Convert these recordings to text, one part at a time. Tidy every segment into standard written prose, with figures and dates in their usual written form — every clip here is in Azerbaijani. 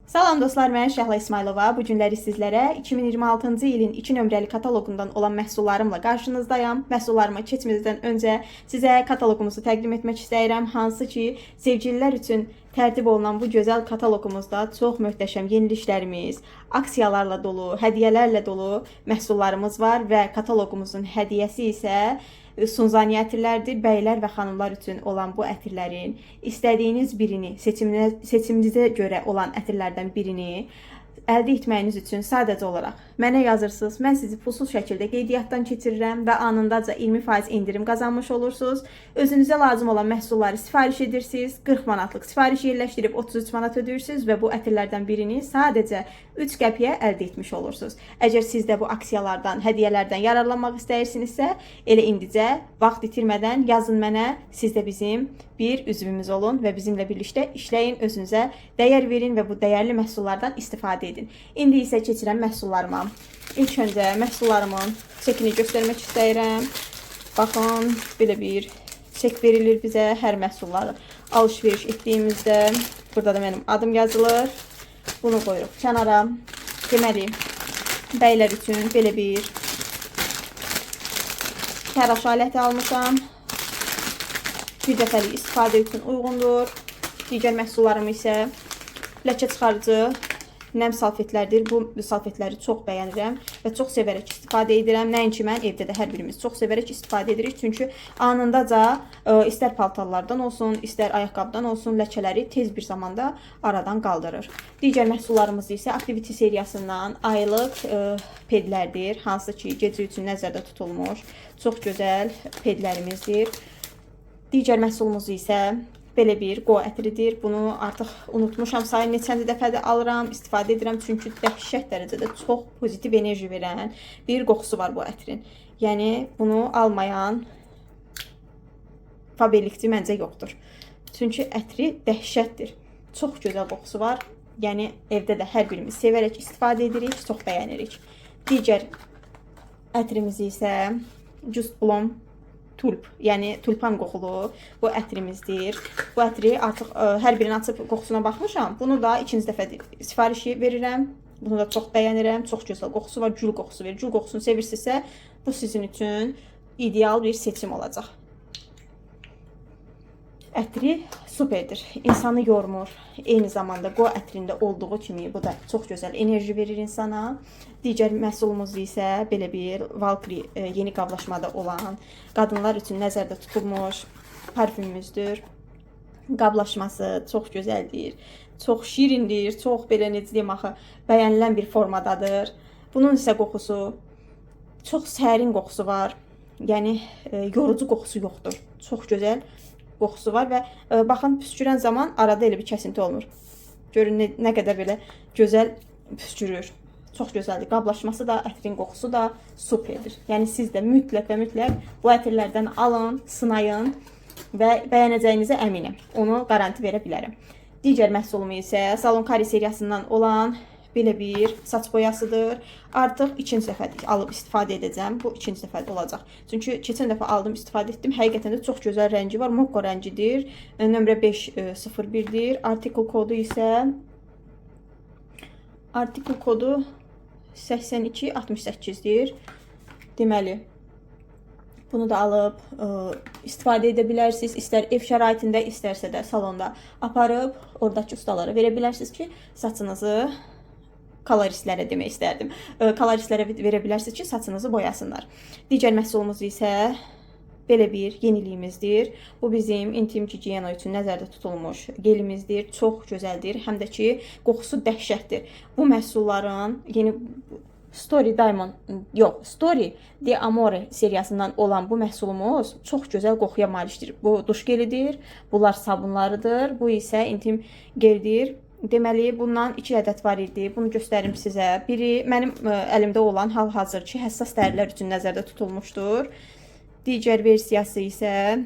Salam dostlar, mən Şəhla İsmailova. Bu günləri sizlərə 2026-cı ilin 2 nömrəli kataloqundan olan məhsullarımla qarşınızdayam. Məhsullarıma keçmədən öncə sizə kataloqumuzu təqdim etmək istəyirəm. Hansı ki, sevgililər üçün tərtib olunan bu gözəl kataloqumuzda çox möhtəşəm yeniliklərimiz, aksiyalarla dolu, hədiyyələrlə dolu məhsullarımız var və kataloqumuzun hədiyyəsi isə Sunzani ətirlərdir. Bəylər və xanımlar üçün olan bu ətirlərin istədiyiniz birini, seçiminizə görə olan ətirlərdən birini əldə etməyiniz üçün sadəcə olaraq mənə yazırsınız. Mən sizi pulsuz şəkildə qeydiyyatdan keçirirəm və anındaca 20% indirim qazanmış olursunuz. Özünüzə lazım olan məhsulları sifariş edirsiniz. 40 manatlıq sifariş yerləşdirib 33 manat ödəyirsiniz və bu ətirlərdən birini sadəcə 3 qəpiyə əldə etmiş olursunuz. Əgər siz də bu aksiyalardan, hədiyyələrdən yararlanmaq istəyirsinizsə, elə indicə vaxt itirmədən yazın mənə. Siz də bizim bir üzvümüz olun və bizimlə birlikdə işləyin, özünüzə dəyər verin və bu dəyərli məhsullardan istifadə edin. İndi isə keçirəm məhsullarıma. İlk öncə məhsullarımın çekini göstərmək istəyirəm. Baxın, belə bir çek verilir bizə hər məhsulları alış-veriş etdiyimizdə. Burada da mənim adım yazılır. Bunu qoyuruq kənara. Deməli, bəylər üçün belə bir təraş aləti almışam. Bir dəfəlik istifadə üçün uyğundur. Digər məhsullarım isə ləkə çıxarıcı nəm salfetlərdir. Bu salfetləri çox bəyənirəm və çox sevərək istifadə edirəm. Nəinki mən, evdə də hər birimiz çox sevərək istifadə edirik. Çünki anındaca istər paltarlardan olsun, istər ayaqqabıdan olsun ləkələri tez bir zamanda aradan qaldırır. Digər məhsullarımız isə Activity seriyasından aylıq pedlərdir. Hansı ki, gecə üçün nəzərdə tutulmuş çox gözəl pedlərimizdir. Digər məhsulumuz isə belə bir qo ətridir. Bunu artıq unutmuşam, sayı neçənci dəfədə alıram, istifadə edirəm. Çünki dəhşət dərəcədə çox pozitiv enerji verən bir qoxusu var bu ətrin. Yəni, bunu almayan fabellikçi məncə yoxdur. Çünki ətri dəhşətdir. Çox gözəl qoxusu var. Yəni, evdə də hər birimiz sevərək istifadə edirik, çox bəyənirik. Digər ətrimiz isə Just Blom tulp, yəni tulpan qoxulu bu ətrimizdir. Bu ətri artıq hər birini açıb qoxusuna baxmışam. Bunu da ikinci dəfə sifarişi verirəm. Bunu da çox bəyənirəm. Çox gözəl qoxusu var, gül qoxusu verir. Gül qoxusunu sevirsinizsə, bu sizin üçün ideal bir seçim olacaq. Ətri superdir. İnsanı yormur. Eyni zamanda qo ətrində olduğu kimi bu da çox gözəl enerji verir insana. Digər məhsulumuz isə belə bir Valkyrie yeni qablaşmada olan qadınlar üçün nəzərdə tutulmuş parfümümüzdür. Qablaşması çox gözəldir. Çox şirindir. Çox belə necə deyim axı, bəyənilən bir formadadır. Bunun isə qoxusu çox sərin qoxusu var. Yəni yorucu qoxusu yoxdur. Çox gözəl qoxusu var və baxın, püskürən zaman arada elə bir kəsinti olmur. Görün nə qədər belə gözəl püskürür. Çox gözəldir. Qablaşması da, ətrin qoxusu da superdir. Yəni siz də mütləq və mütləq bu ətirlərdən alın, sınayın və bəyənəcəyinizə əminəm. Onu garanti verə bilərəm. Digər məhsulum isə Salon Kari seriyasından olan belə bir saç boyasıdır. Artıq ikinci dəfə alıb istifadə edəcəm. Bu ikinci dəfə olacaq. Çünki keçən dəfə aldım, istifadə etdim. Həqiqətən də çox gözəl rəngi var. Mokko rəngidir. Nömrə 501-dir. Artikul kodu 8268-dir. Deməli, bunu da alıb istifadə edə bilərsiniz. İstər ev şəraitində, istərsə də salonda aparıb oradakı ustalara verə bilərsiniz ki, saçınızı koloristlərə demək istərdim. Koloristlərə verə bilərsiniz ki, saçınızı boyasınlar. Digər məhsulumuz isə belə bir yeniliyimizdir. Bu bizim intim gigiyena üçün nəzərdə tutulmuş gelimizdir. Çox gözəldir. Həm də ki, qoxusu dəhşətdir. Bu məhsulların yeni Story de Amore seriyasından olan bu məhsulumuz çox gözəl qoxuya malikdir. Bu duş gelidir. Bunlar sabunlarıdır. Bu isə intim geldir. Deməli, bundan 2 ədəd var idi. Bunu göstərim sizə. Biri mənim əlimdə olan hal-hazırki həssas dərilər üçün nəzərdə tutulmuşdur. Digər versiyası isə,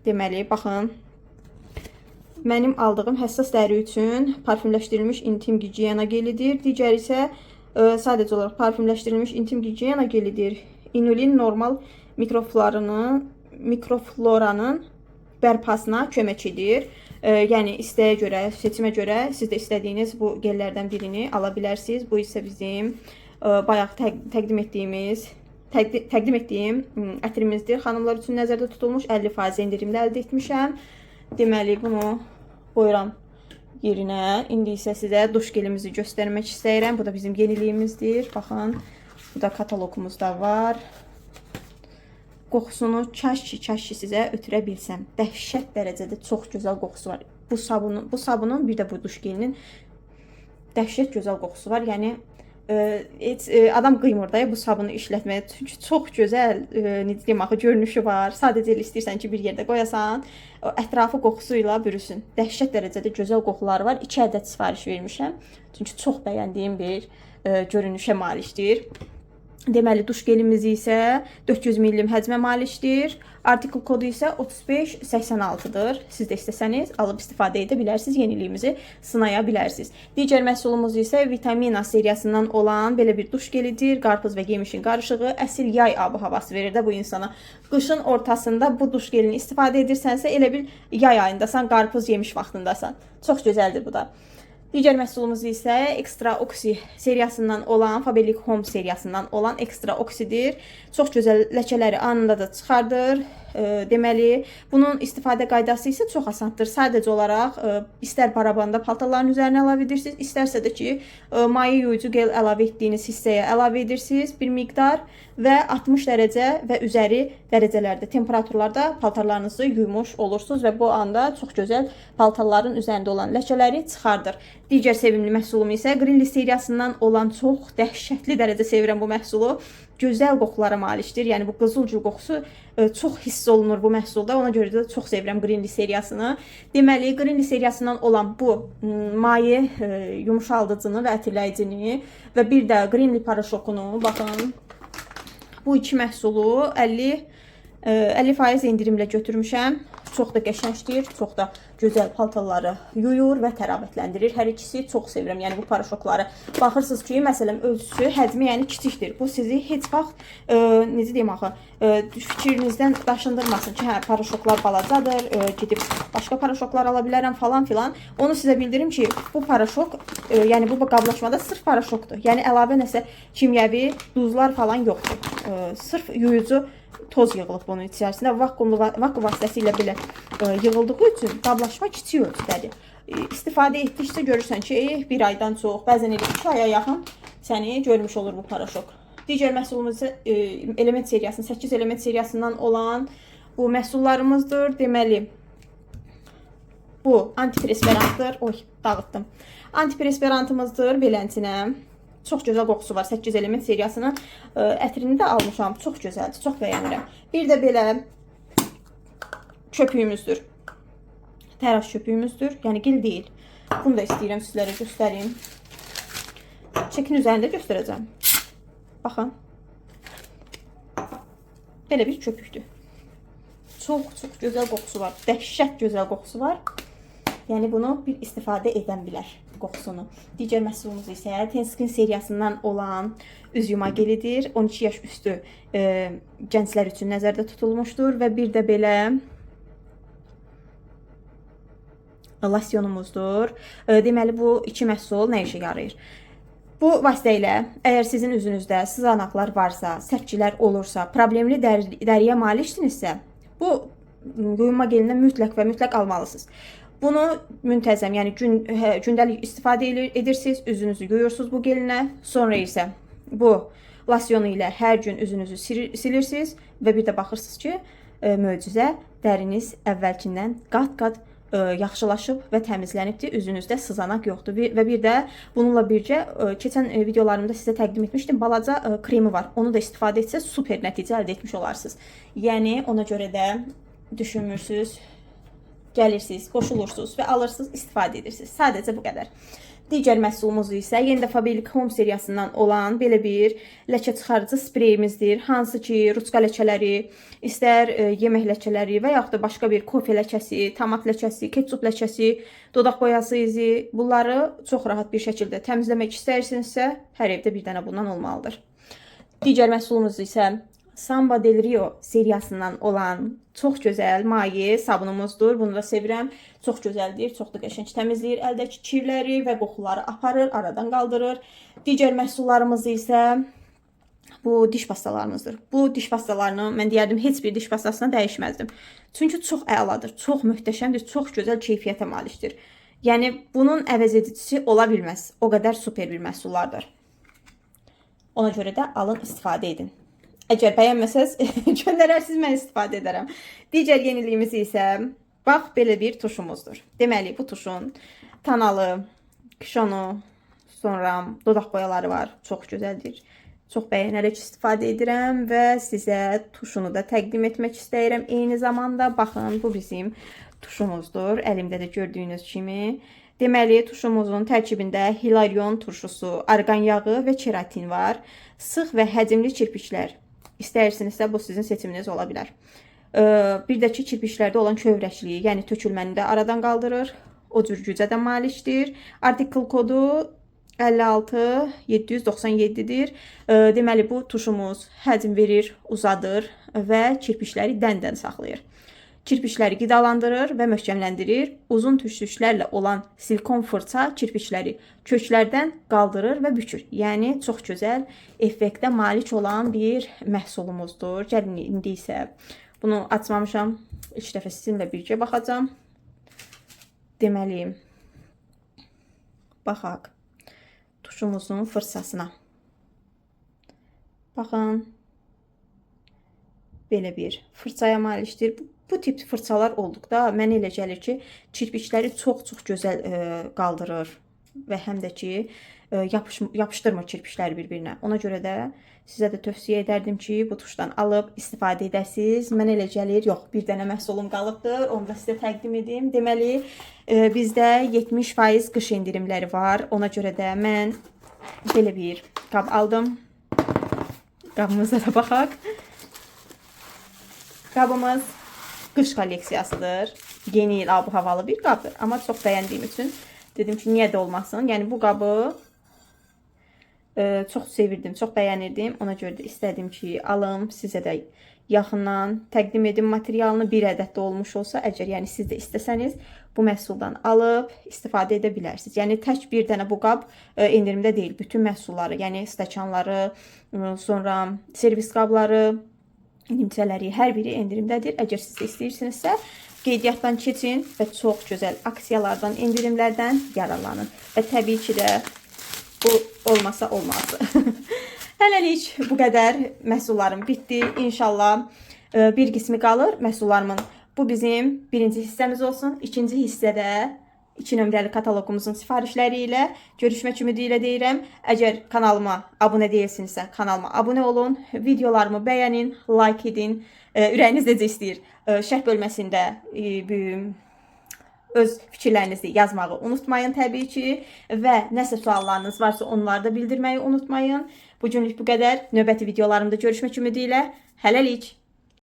deməli, baxın, mənim aldığım həssas dəri üçün parfümləşdirilmiş intim gigiyena gelidir. Digər isə sadəcə olaraq parfümləşdirilmiş intim gigiyena gelidir. İnulin normal mikrofloranın bərpasına kömək edir. Yəni istəyə görə, seçimə görə siz də istədiyiniz bu gellərdən birini ala bilərsiniz. Bu isə bizim bayaq təqdim etdiyim ətrimizdir. Xanımlar üçün nəzərdə tutulmuş 50% endirimlə əldə etmişəm. Deməli bunu qoyuram yerinə. İndi isə sizə duş gelimizi göstərmək istəyirəm. Bu da bizim yeniliyimizdir. Baxın, bu da kataloqumuzda var. Qoxusunu çaş-çaş sizə ötürə bilsəm. Dəhşət dərəcədə çox gözəl qoxusu var. Bu sabunun bir də bu duş gelinin dəhşət gözəl qoxusu var. Yəni adam qıymır da bu sabunu işlətməyə. Çünki çox gözəl necə deyim axı görünüşü var. Sadəcə elə istəyirsən ki, bir yerdə qoyasan, ətrafı qoxusuyla bürüsün. Dəhşət dərəcədə gözəl qoxuları var. 2 ədəd sifariş vermişəm. Çünki çox bəyəndiyim bir görünüşə malikdir. Deməli, duş gelimiz isə 400 ml həcmə malikdir. Artikul kodu isə 3586-dır. Siz də istəsəniz alıb istifadə edə bilərsiniz, yeniliyimizi sınaya bilərsiniz. Digər məhsulumuz isə Vitamina seriyasından olan belə bir duş gelidir. Qarpız və yemişin qarışığı əsl yay abı havası verir də bu insana. Qışın ortasında bu duş gelini istifadə edirsənsə, elə bil yay ayındasan, qarpız yemiş vaxtındasan. Çox gözəldir bu da. Digər məhsulumuz isə Extra Oxy seriyasından olan, Faberlic Home seriyasından olan Extra Oxy'dir. Çox gözəl ləkələri anında da çıxardır. Deməli, bunun istifadə qaydası isə çox asandır. Sadəcə olaraq istər parabanda paltarların üzərinə əlavə edirsiniz, istərsə də ki, maye yuyucu gel əlavə etdiyiniz hissəyə əlavə edirsiniz bir miqdar və 60 dərəcə və üzəri dərəcələrdə, temperaturlarda paltarlarınızı yuymuş olursunuz və bu anda çox gözəl paltarların üzərində olan ləkələri çıxardır. Digər sevimli məhsulum isə Greenly seriyasından olan çox dəhşətli dərəcə sevirəm bu məhsulu. Gözəl qoxulara malikdir. Yəni bu qızılgül qoxusu çox hiss olunur bu məhsulda. Ona görə də çox sevirəm Greenly seriyasını. Deməli, Greenly seriyasından olan bu maye yumuşaldıcını və ətirləyicini və bir də Greenly paraşokunu, baxın, bu iki məhsulu 50% endirimlə götürmüşəm. Çox da qəşəngdir, çox da gözəl paltarları yuyur və təravətləndirir. Hər ikisi çox sevirəm. Yəni bu paraşokları baxırsınız ki, məsələn ölçüsü, həcmi yəni kiçikdir. Bu sizi heç vaxt necə deyim axı, fikrinizdən daşındırmasın ki, hə, paraşoklar balacadır, gedib başqa paraşoklar ala bilərəm falan filan. Onu sizə bildirim ki, bu paraşok, yəni bu qablaşmada sırf paraşokdur. Yəni əlavə nəsə kimyəvi duzlar falan yoxdur. Sırf yuyucu toz yığılıb bunun içərisində. Vakuum vasitəsilə belə yığıldığı üçün qablaşma kiçik ölçüdədir. İstifadə etdikcə görürsən ki, bir aydan çox, bəzən elə 2 aya yaxın səni görmüş olur bu paraşok. Digər məhsulumuz element seriyasının, 8 element seriyasından olan bu məhsullarımızdır. Deməli, bu antiperspirantdır. Oy, dağıtdım. Antiperspirantımızdır beləntinə. Çox gözəl qoxusu var. 8 element seriyasının ətrini də almışam. Çox gözəldir. Çox bəyənirəm. Bir də belə köpüyümüzdür. Təraş köpüyümüzdür. Yəni gil deyil. Bunu da istəyirəm sizlərə göstəreyim. Çəkin üzərində göstərəcəm. Baxın. Belə bir köpükdür. Çox gözəl qoxusu var. Dəhşət gözəl qoxusu var. Yəni bunu bir istifadə edən bilər qoxusunu. Digər məhsulumuz isə Tenskin seriyasından olan üz yuma gelidir. 12 yaş üstü gənclər üçün nəzərdə tutulmuşdur və bir də belə losyonumuzdur. Deməli bu iki məhsul nə işə yarayır? Bu vasitə ilə əgər sizin üzünüzdə sızanaqlar varsa, sərtçilər olursa, problemli dəriyə maliksinizsə, bu yuyunma gelindən mütləq almalısınız. Bunu müntəzəm, yəni gündəlik istifadə edirsiniz, üzünüzü yuyursunuz bu gelinə. Sonra isə bu losyonu ilə hər gün üzünüzü silirsiniz və bir də baxırsınız ki, möcüzə dəriniz əvvəlkindən qat-qat yaxşılaşıb və təmizlənibdir. Üzünüzdə sızanaq yoxdur. Və bir də bununla birgə keçən videolarımda sizə təqdim etmişdim. Balaca kremi var. Onu da istifadə etsəz super nəticə əldə etmiş olarsınız. Yəni ona görə də düşünmürsünüz, gəlirsiniz, qoşulursunuz və alırsınız, istifadə edirsiniz. Sadəcə bu qədər. Digər məhsulumuz isə yenə də Faberlic Home seriyasından olan belə bir ləkə çıxarıcı spreyimizdir. Hansı ki, ruçka ləkələri, istər yemək ləkələri və yaxud da başqa bir kofe ləkəsi, tomat ləkəsi, ketçup ləkəsi, dodaq boyası izi, bunları çox rahat bir şəkildə təmizləmək istəyirsinizsə, hər evdə bir dənə bundan olmalıdır. Digər məhsulumuz isə Samba del Rio seriyasından olan çox gözəl maye sabunumuzdur. Bunu da sevirəm. Çox gözəldir, çox da qəşəng təmizləyir əldəki kirləri və qoxuları aparır, aradan qaldırır. Digər məhsullarımız isə bu diş pastalarımızdır. Bu diş pastalarını mən deyərdim heç bir diş pastasına dəyişməzdim. Çünki çox əladır, çox möhtəşəmdir, çox gözəl keyfiyyətə malikdir. Yəni bunun əvəz edicisi ola bilməz. O qədər super bir məhsullardır. Ona görə də alın, istifadə edin. Əgər bəyənməsəz, göndərərsiniz, mən istifadə edərəm. Digər yeniliyimiz isə bax belə bir tuşumuzdur. Deməli, bu tuşun tanalı, kişonu, sonra dodaq boyaları var. Çox gözəldir. Çox bəyənərək istifadə edirəm və sizə tuşunu da təqdim etmək istəyirəm. Eyni zamanda baxın, bu bizim tuşumuzdur. Əlimdə də gördüyünüz kimi. Deməli, tuşumuzun tərkibində hilarion turşusu, argan yağı və keratin var. Sıx və həcmli kirpiklər. İstəyirsinizsə bu sizin seçiminiz ola bilər. Bir də ki, kirpiklərdə olan kövrəkliyi, yəni tökülməni də aradan qaldırır. O cür gücə də malikdir. Artikel kodu 56797-dir. Deməli, bu tuşumuz həcm verir, uzadır və kirpikləri dən-dən saxlayır. Kirpikləri qidalandırır və möhkəmləndirir. Uzun tüşlüklərlə olan silikon fırça kirpikləri köklərdən qaldırır və bükür. Yəni, çox gözəl effektə malik olan bir məhsulumuzdur. Gəlin, indi isə bunu açmamışam. İlk dəfə sizinlə birgə baxacam. Deməli, baxaq tuşumuzun fırçasına. Baxın, belə bir fırçaya malikdir. Bu tip fırçalar olduqda mənə elə gəlir ki, kirpikləri çox-çox gözəl qaldırır və həm də ki, yapışdırmır kirpikləri bir-birinə. Ona görə də sizə də tövsiyə edərdim ki, bu tuşdan alıb istifadə edəsiniz. Mənə elə gəlir, yox, bir dənə məhsulum qalıbdır, onu da sizə təqdim edim. Deməli, bizdə 70% qış endirimləri var. Ona görə də mən belə bir qab aldım. Qabımıza da baxaq. Qabımız qış kolleksiyasıdır. Yeni il abu havalı bir qabdır. Amma çox bəyəndiyim üçün dedim ki, niyə də olmasın. Yəni bu qabı çox sevirdim, çox bəyənirdim. Ona görə də istədim ki, alım, sizə də yaxından təqdim edim materialını. Bir ədəd də olmuş olsa, əgər yəni siz də istəsəniz bu məhsuldan alıb istifadə edə bilərsiniz. Yəni tək bir dənə bu qab endirimdə deyil. Bütün məhsulları, yəni stəkanları, sonra servis qabları, nimçələri, hər biri endirimdədir. Əgər siz də istəyirsinizsə, qeydiyyatdan keçin və çox gözəl aksiyalardan, endirimlərdən yararlanın. Və təbii ki də bu olmasa olmazdı. Hələlik bu qədər məhsullarım bitdi. İnşallah bir qismi qalır məhsullarımın. Bu bizim birinci hissəmiz olsun. İkinci hissədə 2 nömrəli kataloqumuzun sifarişləri ilə görüşmək ümidi ilə deyirəm. Əgər kanalıma abunə deyilsinizsə, kanalıma abunə olun. Videolarımı bəyənin, like edin. Ürəyiniz necə istəyir? Şərh bölməsində öz fikirlərinizi yazmağı unutmayın təbii ki. Və nəsə suallarınız varsa onları da bildirməyi unutmayın. Bugünlük bu qədər. Növbəti videolarımda görüşmək ümidi ilə. Hələlik.